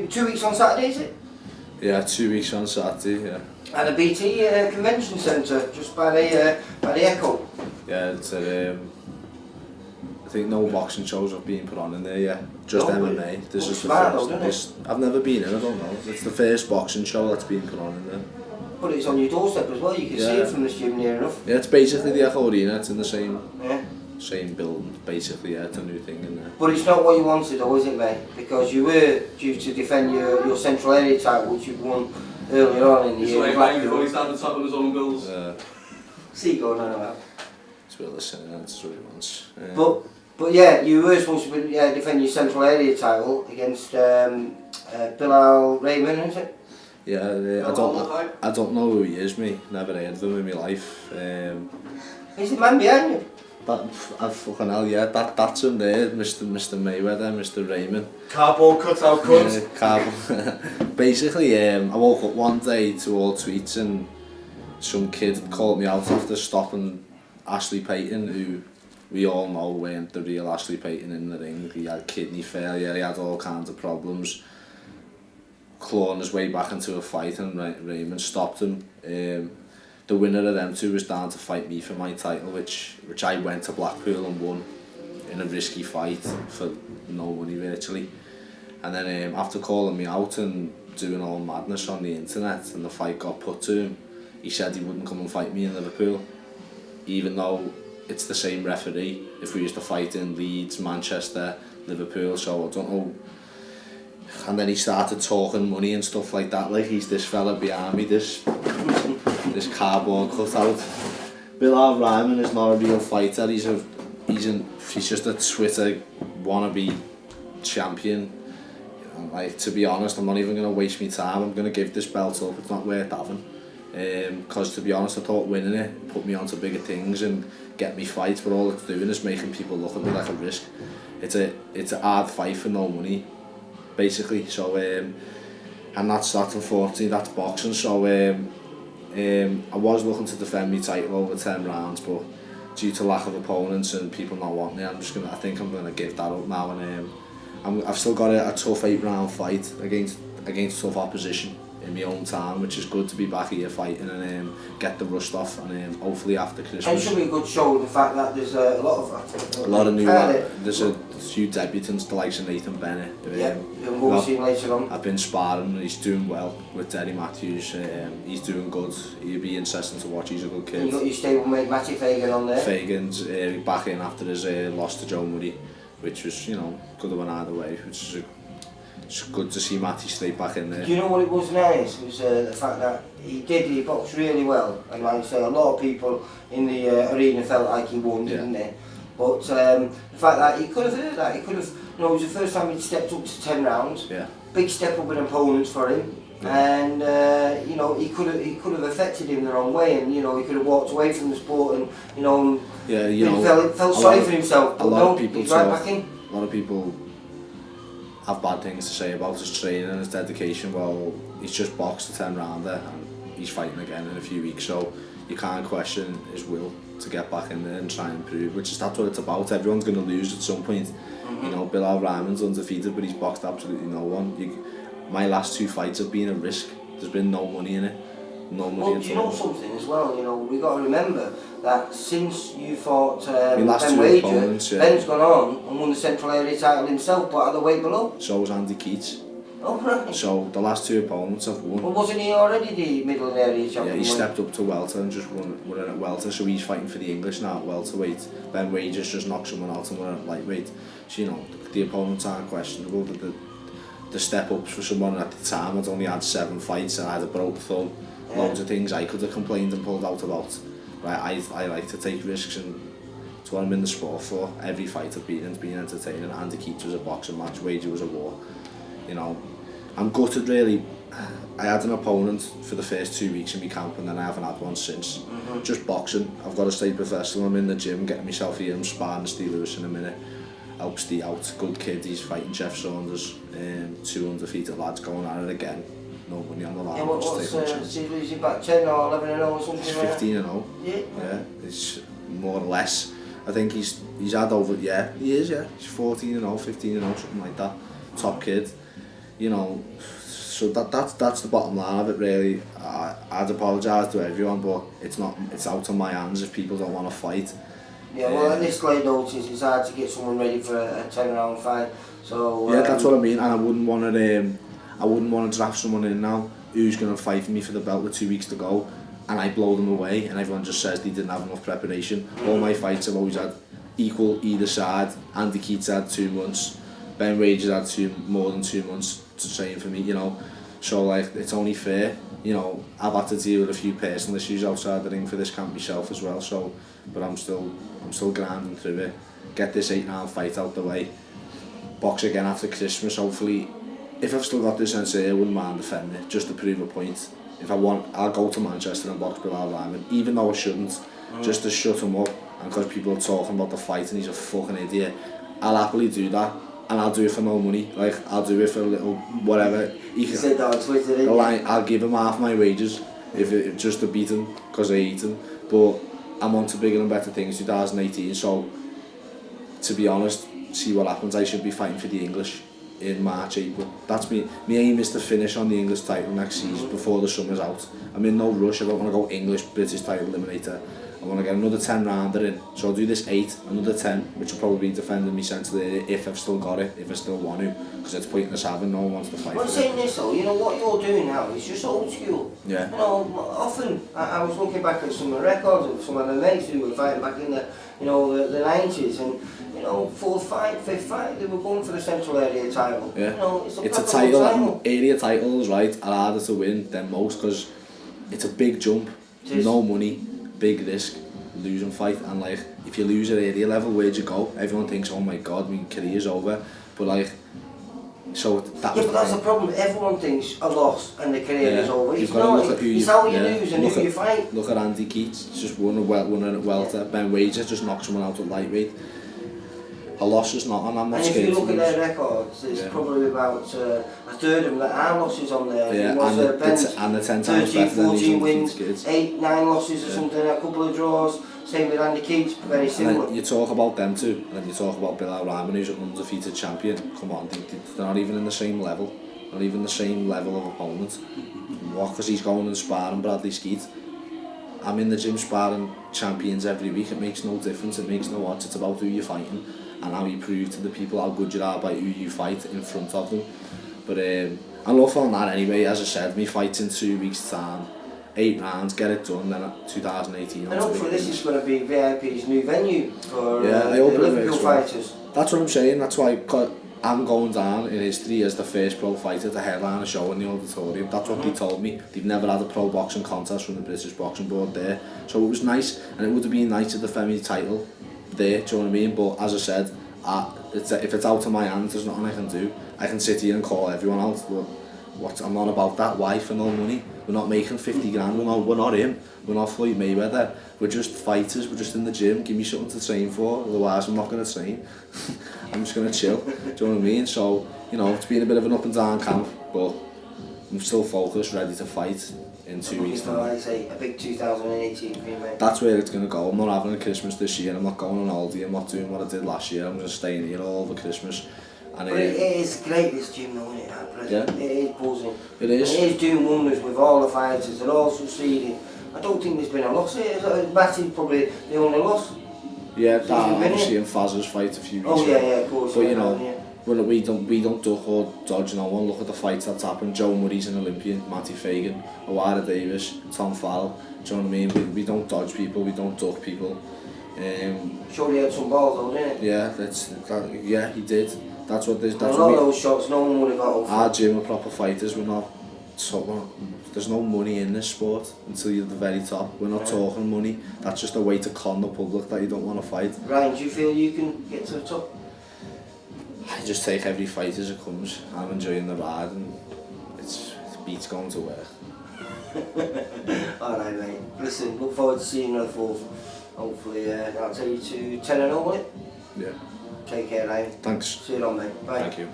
2 weeks on Saturday, is it? Yeah, 2 weeks on Saturday, yeah. At the BT Convention Centre, just by the Echo. Yeah, it's I think no boxing shows have been put on in there yet. Just MMA. This is the first. I've never been in, I don't know. It's the first boxing show that's been put on in there. But it's on your doorstep as well, you can see it from the gym near enough. Yeah, it's basically the Echo Arena, it's in the same building, basically, yeah, it's a new thing in there. But it's not what you wanted though, is it, mate? Because you were due to defend your Central Area title, which you won earlier on in the year. It's like before he's down the top of his own bills. See you going on about. It's what listening, that's what he wants. But yeah, you were supposed to be, defend your Central Area title against Bilal Rehman, is it? Yeah, I don't know who he is, me. Never heard of him in my life. He's the man behind you. Fucking hell, yeah, that's him there, Mr. Mayweather, Mr. Rehman. Cardboard cutout cunt. Basically, I woke up one day to all tweets and some kid called me out after stopping Ashley Payton, who we all know weren't the real Ashley Payton in the ring. He had kidney failure, he had all kinds of problems. Clawing his way back into a fight and Raymond stopped him. The winner of them two was down to fight me for my title, which I went to Blackpool and won in a risky fight for no money virtually. And then after calling me out and doing all madness on the internet and the fight got put to him, he said he wouldn't come and fight me in Liverpool, even though it's the same referee if we used to fight in Leeds, Manchester, Liverpool, so I don't know. And then he started talking money and stuff like that, like he's this fella behind me, this cardboard cutout. Bilal Rehman is not a real fighter, he's just a Twitter wannabe champion. Like, to be honest, I'm not even going to waste my time, I'm going to give this belt up, it's not worth having. Because to be honest, I thought winning it put me onto bigger things and get me fights, but all it's doing is making people look at me like a risk. It's a hard fight for no money, basically. So and that's unfortunately, that's boxing. So I was looking to defend my title over 10 rounds, but due to lack of opponents and people not wanting it, I think I'm gonna give that up now. And I've still got a tough 8-round fight against tough opposition in my own time, which is good to be back here fighting and get the rust off, and hopefully after Christmas. And it should be a good show, the fact that there's a lot of new there's a few debutants, the likes of Nathan Bennett. We'll see him later on. I've been sparring and he's doing well with Derry Matthews. He's doing good. He'll be interesting to watch. He's a good kid. And you got your stablemate Matty Fagan on there. Fagan's back in after his loss to Joe Murray, which was, could have went either way, which is it's good to see Matty stay back in there. Do you know what it was nice? It was the fact that he boxed really well, and like I say, a lot of people in the arena felt like he won, didn't they? But the fact that he could have heard that, it was the first time he'd stepped up to 10 rounds. Yeah. Big step up in opponents for him, and he could have affected him the wrong way, and he could have walked away from the sport, and felt sorry for himself. But no, he's right back in. A lot of people have bad things to say about his training and his dedication. Well, he's just boxed a 10 rounder and he's fighting again in a few weeks, so you can't question his will to get back in there and try and improve, that's what it's about. Everyone's going to lose at some point. Bilal Rehman's undefeated, but he's boxed absolutely no one. My last 2 fights have been a risk. There's been no money in it. No money. Well, do you know something as well? We got to remember that since you fought Ben Wager, Ben's gone on and won the Central Area title himself, but at the weight below. So was Andy Keats. Oh, right. So the last 2 opponents have won. Well, wasn't he already the middle area champion? Yeah, he stepped up to welter and just won at welter, so he's fighting for the English now at welterweight. Ben Wager's just knocked someone out and won at lightweight. So the opponents aren't questionable. The step ups for someone at the time I'd only had 7 fights and I had a broke thumb. Loads of things I could have complained and pulled out about. Right, I like to take risks, and it's what I'm in the sport for. Every fight I've been in's been entertaining. Andy Keats was a boxing match, Wager was a war. I'm gutted really. I had an opponent for the first 2 weeks in my camp, and then I haven't had one since. Just boxing. I've got to stay professional. I'm in the gym getting myself here. I'm sparring Steve Lewis in a minute. Help Steve out. Good kid. He's fighting Jeff Saunders. 2 undefeated lads going at it again. No money on the line. Yeah, what's he losing back 10 or 11 and 0 or something? He's 15 and 0. Yeah, it's more or less. I think he's had over. Yeah, he is. Yeah, he's 14 and 0, 15 and 0, something like that. Top kid. you know, so that's the bottom line of it really. I'd apologise to everyone, but it's out of my hands if people don't want to fight. Yeah, well, at this late notice, it's hard to get someone ready for a 10-round fight. So yeah, that's what I mean, and I wouldn't want to draft someone in now who's going to fight for me for the belt with 2 weeks to go, and I blow them away, and everyone just says they didn't have enough preparation. All my fights have always had equal either side. Andy Keats had 2 months, Ben Wages had more than 2 months to train for me, you know. So like, it's only fair, you know. I've had to deal with a few personal issues outside the ring for this camp myself as well. So, but I'm still grinding through it. Get this 8-round fight out the way. Box again after Christmas. Hopefully, if I've still got this sensei, I wouldn't mind defending it just to prove a point. If I want, I'll go to Manchester and box Bilal Rehman, even though I shouldn't, just to shut him up. And because people are talking about the fight and he's a fucking idiot, I'll happily do that. And I'll do it for no money. Like, I'll do it for a little whatever. You said that on Twitter, didn't you? I'll give him half my wages if just to beat him, because I hate him. But I'm on to bigger and better things 2018, so to be honest, see what happens. I should be fighting for the English in March, April. That's me. My aim is to finish on the English title next season before the summer's out. I'm in no rush. I don't want to go English, British title eliminator. I want to get another 10 rounder in. So I'll do this 8, another 10, which will probably be defending me centre if I've still got it, if I still want to, because it's pointless having, no one wants to fight. Well, saying this though, you know what you're doing now is just old school. Yeah. You know, often I was looking back at some of the records of some of the mates who were fighting back in the, you know, the 90s, and you know, 4th fight, 5th fight, they were going for the Central Area title. Yeah. You know, it's a title. Area titles, right, are harder to win than most because it's a big jump, no money, big risk, losing fight, and like if you lose at area level, where'd you go? Everyone thinks, oh my god, my career's over, but like, so that yeah, but that's the problem. Everyone thinks a loss and the career is over. You've got to look at who it's how you lose and who you fight. Look at Andy Keats, just won at welter. Ben Wages just knocked someone out at lightweight. A loss is not, and I'm not scared. And if you look at their records, there's probably about a third of them that are losses on there. Yeah, and the 10 times 13, better than 14 wins, kids. 8, 9 losses or something, a couple of draws. Same with Andy Keats, very similar. And then you talk about them too, and then you talk about Bilal Rehman, who's an undefeated champion. Come on, they're not even in the same level. Not even the same level of opponent. What? Because he's going and sparring Bradley Skeet. I'm in the gym sparring champions every week. It makes no difference. It makes no odds. It's about who you're fighting and how you prove to the people how good you are by who you fight in front of them. But I'm off on that anyway. As I said, me fights in 2 weeks' time, 8 rounds, get it done. Then 2018. And hopefully this is going to be VIP's new venue for I hope the Liverpool fighters. That's what I'm saying. That's why I'm going down in history as the first pro fighter to headline a show in the auditorium. That's what they told me. They've never had a pro boxing contest from the British Boxing Board there. So it was nice, and it would have been nice to defend my title there, do you know what I mean? But as I said, if it's out of my hands, there's nothing I can do. I can sit here and call everyone out, but I'm not about that. Why? For no money. We're not making 50 grand, we're not him. We're not Floyd Mayweather. We're just fighters, we're just in the gym. Give me something to train for, otherwise I'm not going to train. I'm just going to chill, do you know what I mean? So, you know, it's been a bit of an up and down camp, but I'm still focused, ready to fight in 2 weeks' time. Like I say, a big 2018 for you, mate. That's where it's going to go. I'm not having a Christmas this year, I'm not going on holiday, I'm not doing what I did last year. I'm going to stay in here all over Christmas. And but it is great, this gym though, isn't it, at present? Yeah. It is buzzing. It is. And it is doing wonders with all the fighters, they're all succeeding. I don't think there's been a loss here. Matty's probably the only loss. Yeah, obviously in Faz's fight a few weeks ago. Yeah, of course. But you know, we don't duck or dodge no one. Look at the fights that's happened. Joe Murray's an Olympian, Matty Fagan, Owara Davis, Tom Farrell. Do you know what I mean? We don't dodge people, we don't duck people. Sure he had some balls though, didn't he? Yeah, yeah, he did. That's what there's. A lot of those shots, no one would have got over. Our gym are proper fighters. We're not. There's no money in this sport until you're at the very top. We're not talking money. That's just a way to con the public that you don't want to fight. Ryan, do you feel you can get to the top? I just take every fight as it comes. I'm enjoying the ride, and it beats going to work. Alright, mate. Listen, look forward to seeing you on the 4th. Hopefully, I'll take you to 10-0, will it? Yeah. Take care, Ryan. Thanks. See you on, mate. Bye. Thank you.